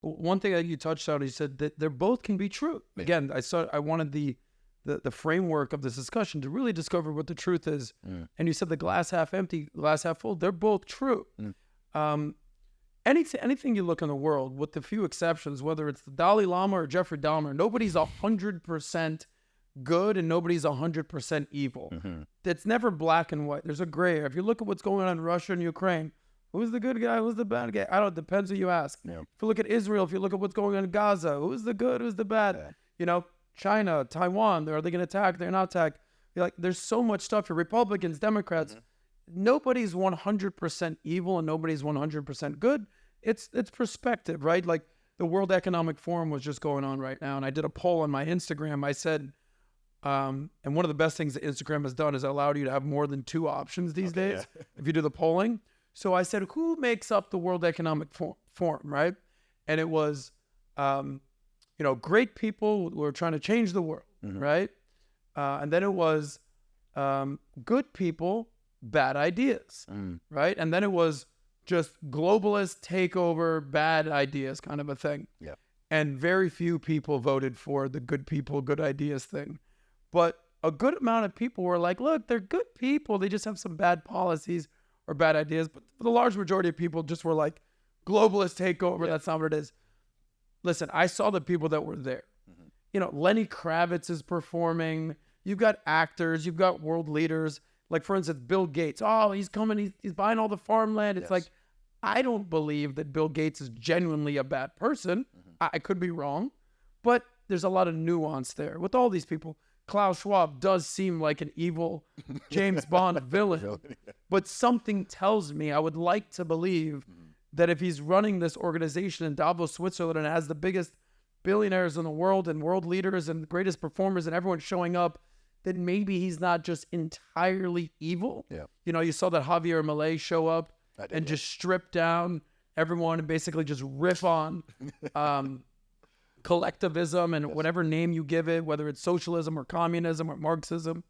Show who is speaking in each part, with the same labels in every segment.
Speaker 1: one thing that you touched on, you said that they both can be true.
Speaker 2: Yeah.
Speaker 1: Again, I wanted the framework of this discussion to really discover what the truth is. And you said the glass half empty, glass half full. They're both true. Anything you look in the world, with the few exceptions, whether it's the Dalai Lama or Jeffrey Dahmer, nobody's 100% good and nobody's 100% evil. It's never black and white. There's a gray area. If you look at what's going on in Russia and Ukraine, who's the good guy? Who's the bad guy? I don't know. It depends who you ask.
Speaker 2: Yeah.
Speaker 1: If you look at Israel, if you look at what's going on in Gaza, who's the good? Who's the bad?
Speaker 2: Yeah.
Speaker 1: You know, China, Taiwan, are they going to attack? They're not attack. You're like, there's so much stuff here. Republicans, Democrats, nobody's 100% evil and nobody's 100% good. It's perspective, right? Like the World Economic Forum was just going on right now, and I did a poll on my Instagram. I said, and one of the best things that Instagram has done is allowed you to have more than 2 options these days if you do the polling. So I said, who makes up the World Economic Forum, right? And it was, great people who are trying to change the world, right? And then it was good people, bad ideas, right? And then it was just globalist takeover, bad ideas kind of a thing.
Speaker 2: Yeah.
Speaker 1: And very few people voted for the good people, good ideas thing. But a good amount of people were like, look, they're good people. They just have some bad policies or bad ideas. But for the large majority of people just were like, globalist takeover, that's not what it is. Listen, I saw the people that were there. You know, Lenny Kravitz is performing. You've got actors. You've got world leaders. Like, for instance, Bill Gates. Oh, he's coming. He's buying all the farmland. It's like, I don't believe that Bill Gates is genuinely a bad person. I could be wrong. But there's a lot of nuance there. With all these people, Klaus Schwab does seem like an evil James Bond villain. But something tells me I would like to believe that if he's running this organization in Davos, Switzerland, and has the biggest billionaires in the world and world leaders and the greatest performers and everyone showing up, then maybe he's not just entirely evil. Yeah. You know, you saw that Javier Milei show up and just strip down everyone and basically just riff on collectivism and whatever name you give it, whether it's socialism or communism or Marxism.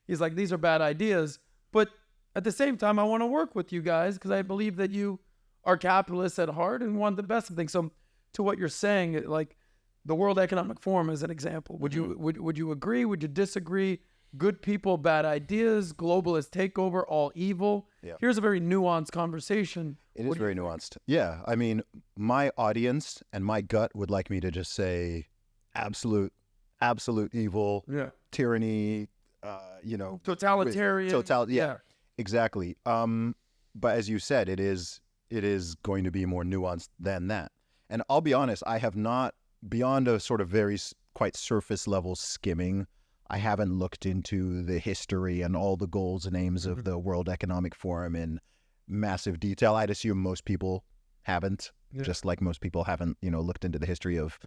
Speaker 1: He's like, these are bad ideas. But at the same time, I want to work with you guys because I believe that you are capitalists at heart and want the best of things. So to what you're saying, like the World Economic Forum is an example. Would you agree? Would you disagree? Good people, bad ideas, globalist takeover, all evil. Yeah. Here's a very nuanced conversation.
Speaker 2: It is very nuanced. Yeah. I mean, my audience and my gut would like me to just say absolute evil, tyranny,
Speaker 1: totalitarian.
Speaker 2: Yeah, exactly. But as you said, it is going to be more nuanced than that. And I'll be honest, I have not, beyond a sort of very quite surface level skimming, I haven't looked into the history and all the goals and aims of the World Economic Forum in massive detail. I'd assume most people haven't, just like most people haven't, looked into the history of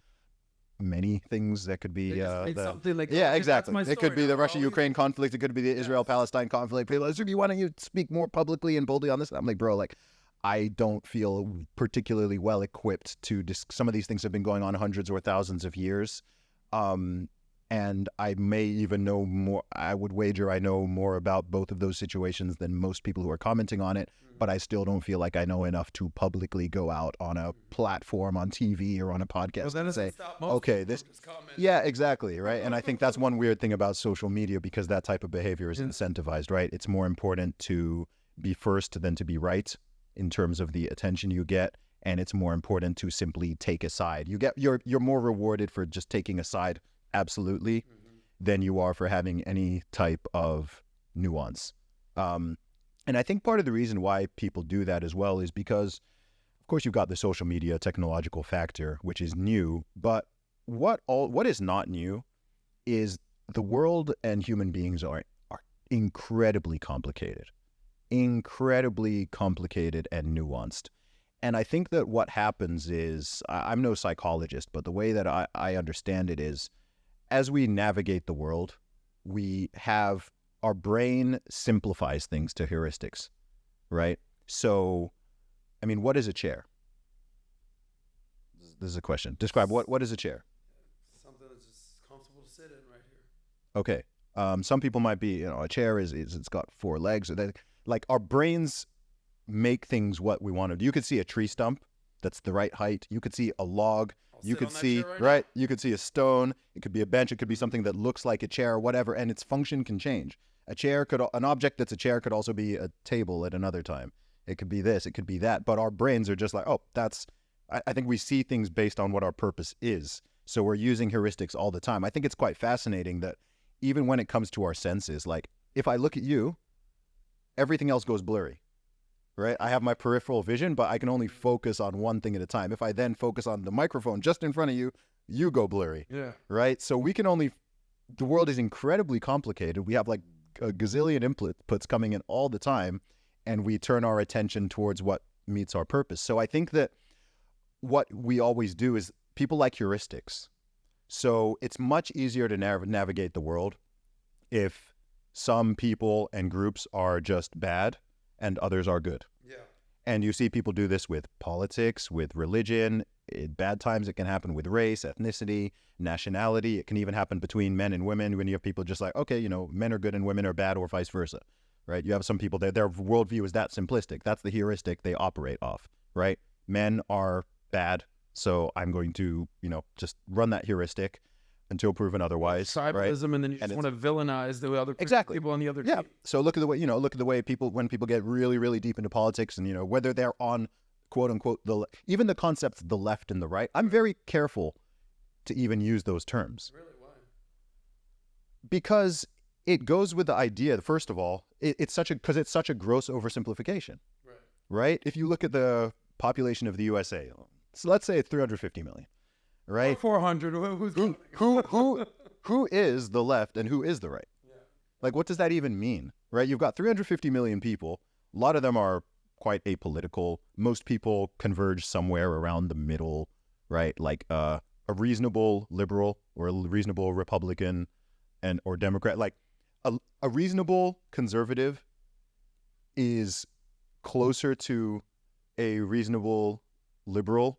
Speaker 2: many things that could be
Speaker 1: something like
Speaker 2: exactly. It could be the Russia-Ukraine conflict. It could be the Israel-Palestine conflict. People are like, why don't you speak more publicly and boldly on this? I'm like, bro, like, I don't feel particularly well equipped to some of these things have been going on hundreds or thousands of years. And I may even know more. I would wager I know more about both of those situations than most people who are commenting on it, but I still don't feel like I know enough to publicly go out on a platform on TV or on a podcast and say, okay, this, exactly, right? And I think that's one weird thing about social media, because that type of behavior is incentivized, right? It's more important to be first than to be right in terms of the attention you get, and it's more important to simply take a side. You're more rewarded for just taking a side, absolutely, than you are for having any type of nuance. And I think part of the reason why people do that as well is because, of course, you've got the social media technological factor, which is new, but what is not new is the world and human beings are incredibly complicated and nuanced. And I think that what happens is, I'm no psychologist, but the way that I understand it is, as we navigate the world, our brain simplifies things to heuristics, right? So, I mean, what is a chair? This is a question. Describe what is a chair?
Speaker 1: Something that's just comfortable to sit in right here.
Speaker 2: Okay. Some people might be, a chair it's got 4 legs. Like our brains make things what we want to do. You could see a tree stump that's the right height. You could see a log. You
Speaker 1: sit
Speaker 2: could
Speaker 1: on that
Speaker 2: see,
Speaker 1: chair right
Speaker 2: right? You could see a stone. It could be a bench. It could be something that looks like a chair or whatever, and its function can change. An object that's a chair could also be a table at another time. It could be this, it could be that. But our brains are just like, oh, I think we see things based on what our purpose is. So we're using heuristics all the time. I think it's quite fascinating that even when it comes to our senses, like if I look at you, everything else goes blurry, right? I have my peripheral vision, but I can only focus on one thing at a time. If I then focus on the microphone just in front of you, you go blurry, right? So the world is incredibly complicated. We have like a gazillion inputs coming in all the time, and we turn our attention towards what meets our purpose. So I think that what we always do is people like heuristics. So it's much easier to navigate the world if some people and groups are just bad and others are good.
Speaker 1: Yeah.
Speaker 2: And you see people do this with politics, with religion. In bad times, it can happen with race, ethnicity, nationality. It can even happen between men and women when you have people just like, okay, men are good and women are bad, or vice versa, right? You have some people that their worldview is that simplistic. That's the heuristic they operate off, right? Men are bad, so I'm going to, just run that heuristic until proven otherwise.
Speaker 1: Tribalism, right? And then you just want to villainize the other people on the other team.
Speaker 2: So look at the way people, when people get really, really deep into politics, and whether they're on quote unquote even the concepts the left and the right, I'm very careful to even use those terms.
Speaker 1: Really? Why?
Speaker 2: Because it goes with the idea. First of all, it's such a gross oversimplification, right? If you look at the population of the USA, so let's say it's 350 million. Right?
Speaker 1: Or 400.
Speaker 2: Who is the left and who is the right? Yeah. Like, what does that even mean? Right? You've got 350 million people. A lot of them are quite apolitical. Most people converge somewhere around the middle, right? Like a reasonable liberal or a reasonable Republican or Democrat. Like a reasonable conservative is closer to a reasonable liberal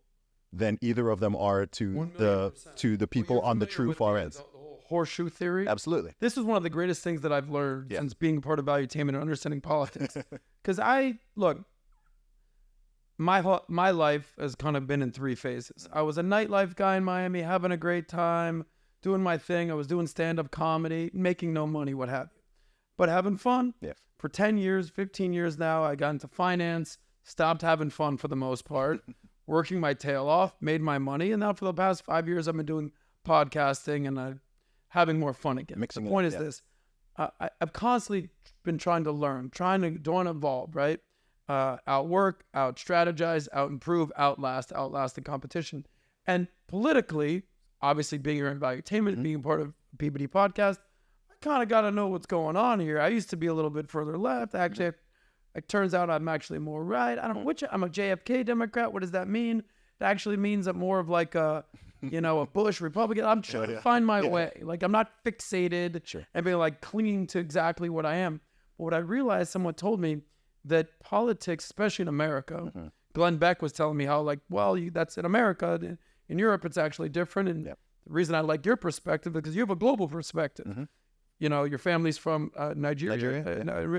Speaker 2: than either of them are to the people on the true far ends.
Speaker 1: The whole horseshoe theory.
Speaker 2: Absolutely.
Speaker 1: This is one of the greatest things that I've learned since being a part of Valuetainment and understanding politics. Because my life has kind of been in three phases. I was a nightlife guy in Miami, having a great time, doing my thing. I was doing stand-up comedy, making no money, what have you, but having fun.
Speaker 2: Yeah.
Speaker 1: For 10 years, 15 years now, I got into finance, stopped having fun for the most part. Working my tail off, made my money, and now for the past 5 years, I've been doing podcasting and having more fun again. The point is this: I've constantly been trying to learn, trying to evolve, right? Outwork, out strategize, out improve, outlast the competition. And politically, obviously, being here in Valuetainment, being part of PBD podcast, I kind of got to know what's going on here. I used to be a little bit further left, actually. It turns out I'm actually more right. I don't know I'm a JFK Democrat. What does that mean? It actually means I'm more of like a Bush Republican. I'm trying to find my way. Like, I'm not fixated and being like clinging to exactly what I am. But what I realized, someone told me that politics, especially in America, Glenn Beck was telling me how that's in America. In Europe, it's actually different. And the reason I like your perspective is because you have a global perspective. Your family's from Nigeria,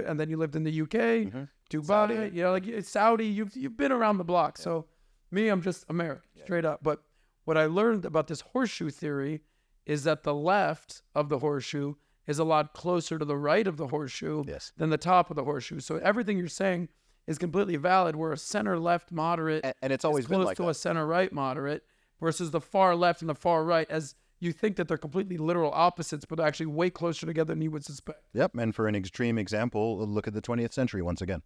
Speaker 1: and then you lived in the UK, Dubai, Saudi. You've been around the block. Yeah. So me, I'm just American, straight up. But what I learned about this horseshoe theory is that the left of the horseshoe is a lot closer to the right of the horseshoe than the top of the horseshoe. So everything you're saying is completely valid. We're a center-left moderate,
Speaker 2: and it's always been like
Speaker 1: close to a center-right moderate, versus the far left and the far right as you think that they're completely literal opposites, but they're actually way closer together than you would suspect.
Speaker 2: Yep, and for an extreme example, look at the 20th century once again,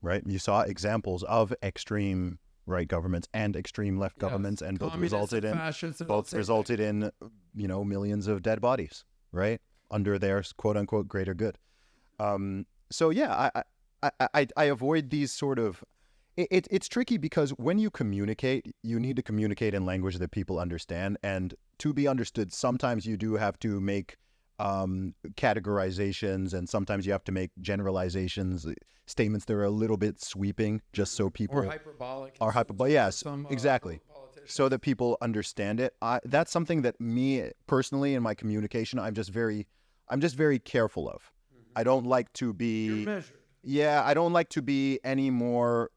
Speaker 2: right? You saw examples of extreme right governments and extreme left governments, and both resulted in millions of dead bodies, right, under their quote unquote greater good. I avoid these sort of. It's tricky because when you communicate, you need to communicate in language that people understand, and to be understood, sometimes you do have to make categorizations, and sometimes you have to make generalizations, statements that are a little bit sweeping, just so people
Speaker 1: are hyperbolic.
Speaker 2: Yes, exactly. So that people understand it. That's something that me personally in my communication, I'm just very careful of. I don't like to be.
Speaker 1: You're measured.
Speaker 2: Yeah, I don't like to be any more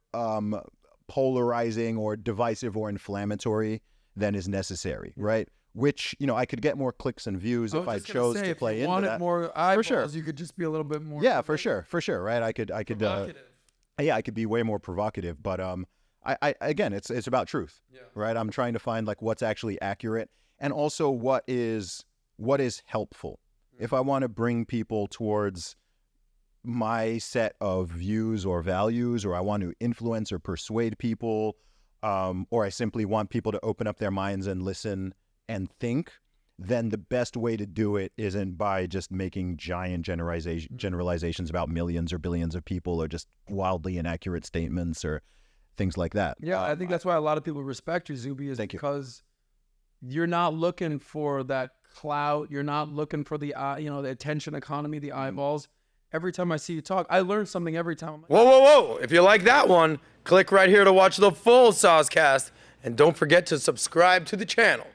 Speaker 2: polarizing or divisive or inflammatory than is necessary, right? Which, you know, I could get more clicks and views if I chose to play into that.
Speaker 1: If you wanted more eyeballs,
Speaker 2: sure.
Speaker 1: you could just be a little bit more.
Speaker 2: Yeah, for sure, right? I could,
Speaker 1: provocative.
Speaker 2: I could be way more provocative, but I again, it's about truth, right? I'm trying to find like what's actually accurate, and also what is helpful. If I want to bring people towards my set of views or values, or I want to influence or persuade people, or I simply want people to open up their minds and listen and think, then the best way to do it isn't by just making giant generalizations about millions or billions of people, or just wildly inaccurate statements or things like that.
Speaker 1: Yeah, I think that's why a lot of people respect you, Zuby, is because you're not looking for that clout. You're not looking for the the attention economy, the eyeballs. Every time I see you talk, I learn something every time.
Speaker 3: Whoa. If you like that one, click right here to watch the full SOSCAST. And don't forget to subscribe to the channel.